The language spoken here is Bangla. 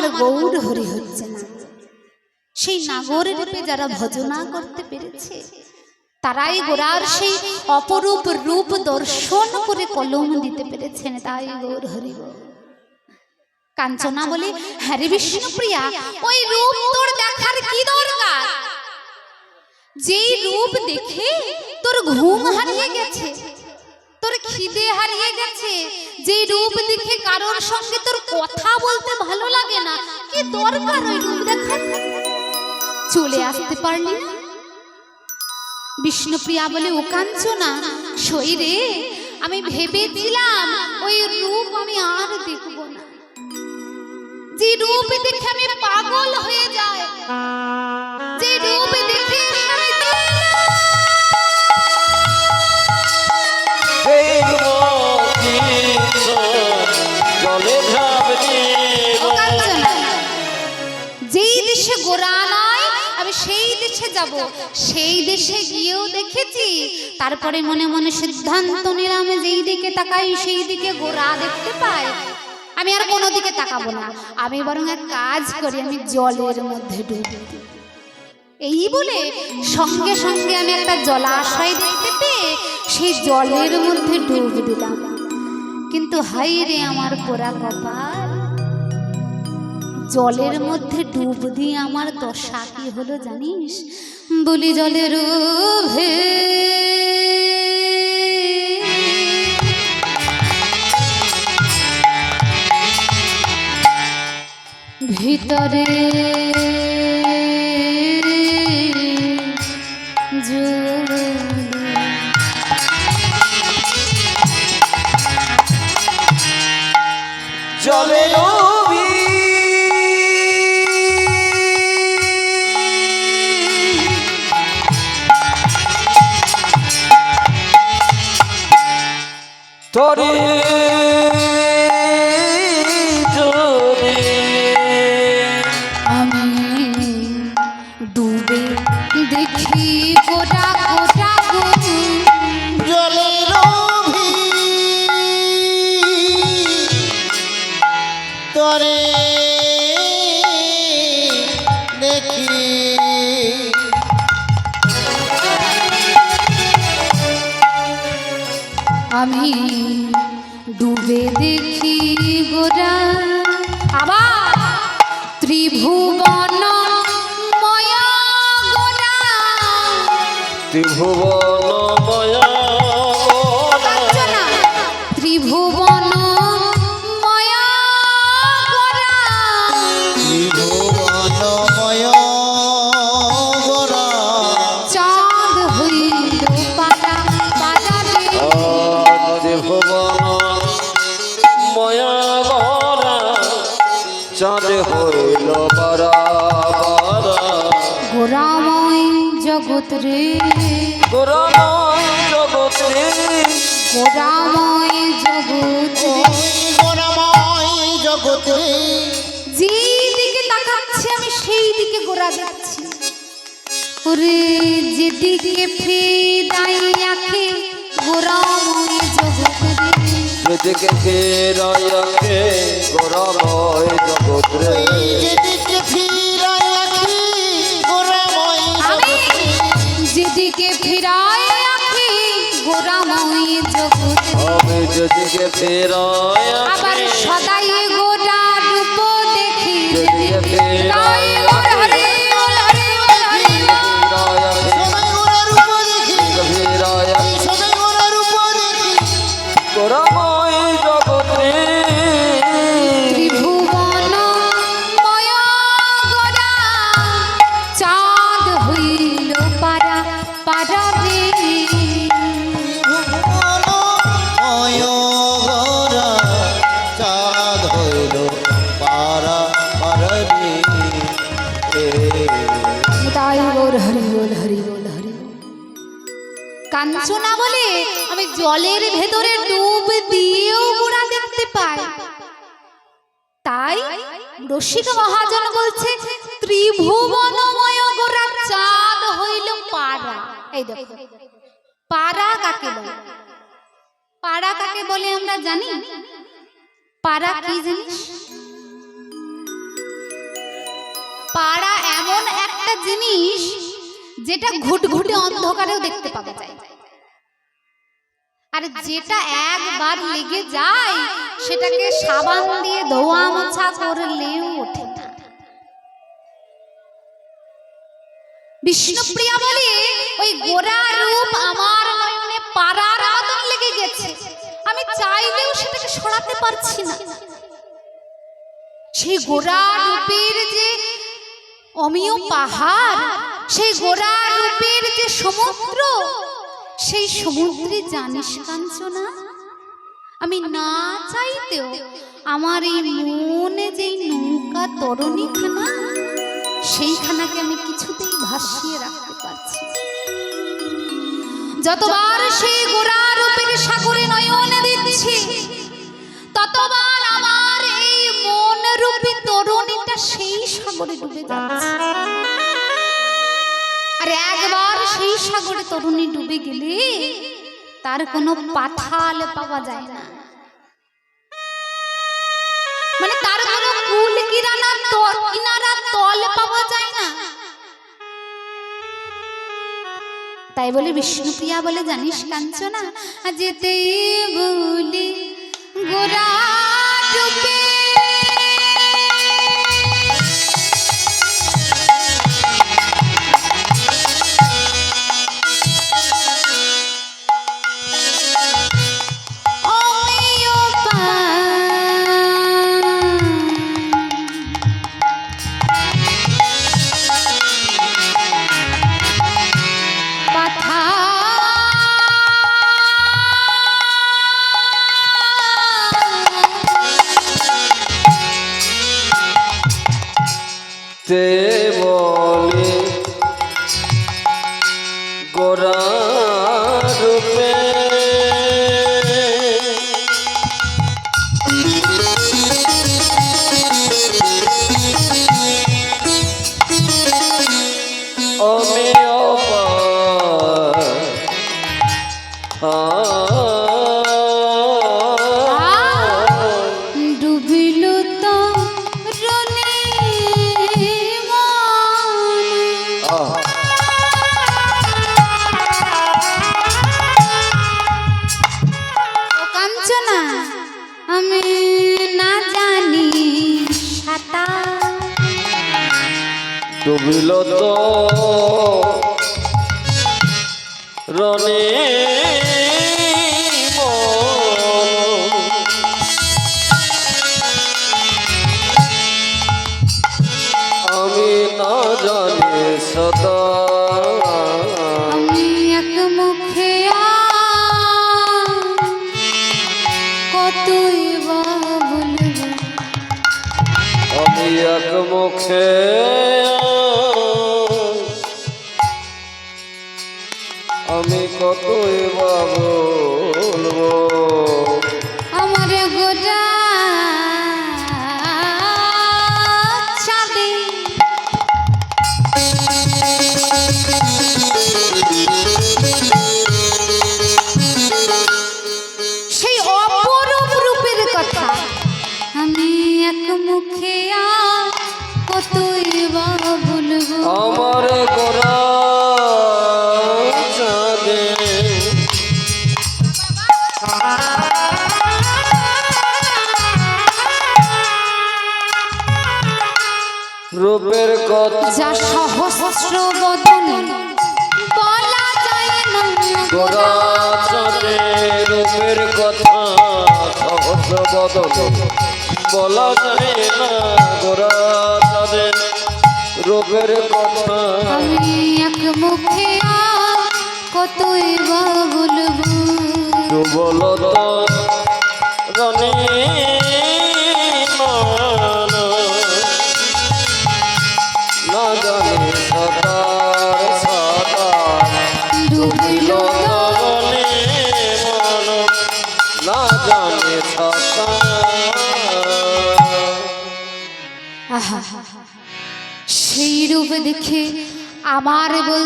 আমার গৌর হরি হচ্ছে না। সেই নাগর রূপে যারা ভজনা করতে পেরেছে তারাই গোরার সেই অপরূপ রূপ দর্শন করে কলম দিতে পেরেছেন। তাই গৌর হরি বল। কাঞ্চনা বলে, হ্যাঁ রে বিষ্ণুপ্রিয়া, ওই রূপ তোর দেখার কি দরকার? যেই রূপ দেখে তোর ঘুম হারিয়ে গেছে, তোর খিদে হারিয়ে গেছে, যেই রূপ দেখে কারোর সঙ্গে তোর কথা বলতে ভালো লাগে না, কি দরকার ওই রূপ দেখার? চলে আসতে পারলি না? বিষ্ণুপ্রিয়া বলে, ও কাঞ্চনা সই রে, আমি ভেবেছিলাম ওই রূপ আমি আর দেখব না। যে রূপ দেখে আমি পাগল হয়ে যাই, যে রূপ দেখে আমি যেই দেশে গোরা নয় আমি সেই দেশে যাব। সেই দেশে গিয়েও দেখেছি, তারপরে মনে মনে সিদ্ধান্ত নিলাম যেই দিকে তাকাই সেই দিকে গোরা দেখতে পাই, আমি আর কোনো দিকে তাকাবো না। আমি বরং এক কাজ করি, আমি জলের মধ্যে ডুবে দিই। এই বলে সঙ্গে সঙ্গে আমি একটা জলাশয় দেখতে পেয়ে সেই জলের মধ্যে ডুব দিলাম। কিন্তু হাই রে আমার পোড়া কপাল, জলের মধ্যে ডুব দিয়ে আমার দশা কি হলো জানিস? বলি জলের ভিতরে জলের তোরে আমি ডুবে দেখি গোটা গোটা জলের তোরে দেখি আমি ডুবে দেখি গোরা আবার ত্রিভুবন ময়া গোরা, ত্রিভুবন ময়া ত্রিভুবন ময়া গোরা, ত্রিভুবন ময়া গোরা চাঁদ হইল পাতা বাজারে, ত্রিভুবন ময়া গোরা চাঁদ হইল বারা বারা। গোরাময় জগৎ রে, গোরাময় জগৎ রে, গোরাময় জগৎ, গোরাময় জগৎ রে, যেই দিকে তাকাচ্ছি আমি সেই দিকে গোরা যাচ্ছি। ওরে যেদিকে ফিরাই আঁখে গোরাময় জগৎ রে, যেদিকে ফিরাই আঁখে গোরাময় জগৎ রে, যেদিকে ফিরাই আঁখে গোরাময় জগৎ রে, যেদিকে ফিরাই আঁখে গোরাময় জগৎ রে, আমি যেদিকে ফিরাই আবার সদাই গোরা রূপ দেখি, যেদিকে ফিরাই গোরা হরে বল হরে বল হরে গোরাময় জগৎ রে, ত্রিভুবন ময়া গোরা চাঁদ হইল পারা পারা রে, চাঁদ হইল পারা পারা রে। তাই ওর হরি বল হরি বল হরি বল। কাঞ্চনা বলে, আমি জলের ভেতরে ডুব দিয়েও গোরা দেখতে পাই। তাই রসিক মহাজন বলছে ত্রিভুবনময় গোরা চাঁদ হইল পারা। এই দেখো পারা কাকে বলে? পারা কাকে বলে আমরা জানি? পারা কি জিনিস? পাড়া এমন একটা জিনিস যেটা ঘুটঘুটে অন্ধকারেও দেখতে পাওয়া যায়, আর যেটা একবার লেগে যায় সেটাকে সাবান দিয়ে ধোয়া মোছা করলেও ওঠে না। বিষ্ণুপ্রিয়া বলে ওই গোরা রূপ আমার নয়নে পাড়ার মতন লেগে গেছে, আমি চাইলেও সেটাকে সরাতে পারছি না। সেই গোরা রূপের যে অমিয় পাহাড়, সেই গোরা রূপের যে সমুদ্র, সেই সমুদ্রে জানিস কাঞ্চনা, আমি না চাইতেও আমার এই মনে যে নৌকা তরণীখানা, সেইখানাকে আমি কিছুতেই ভাসিয়ে রাখতে পারছি। যতবার সেই গোরা রূপের সাগরে নয়ন দিচ্ছি, ততবার আমার এই মন রূপী তরুণীটা সেই সাগরে ডুবে যাচ্ছে। আর একবার সেই সাগরে তরুণী ডুবে গেলে তার কোনো পাথাল পাওয়া যায় না, মানে তার কোনো কুল কিনারা তল পাওয়া যায় না। তাই বলে বিষ্ণুপ্রিয়া বলে, জানিস কাঞ্চনা, যেতে বলি গোরা রূপে তে বলে গোরা রূপে ডুবিল তো রনে কাঞ্চনা, আমি না জানি সাঁতার, ডুবিল তো রনে আমি না জানি সদা, আমি এক মুখে কতই বা বলবো, আমি এক মুখে আমি কতই বা বলবো, আমার গোটা চাঁদে সেই অপরূপ রূপের কথা আমি এক মুখে কতই বা বলবো, আমার গোরা চাঁদে রূপের কথা যা সহস্র বদন বলা যায় না, গোরা চাঁদে রূপের কথা সহস্র বদন বলা যায় না, গোরা চাঁদে রূপের কথা আমি এক মুখে কতই বা বলবো, দুবলতা রনে না জানি সাঁতার সাঁতার, ডুবিল রনে মন না জানি সাঁতার। সেই রূপ দেখে আমার বল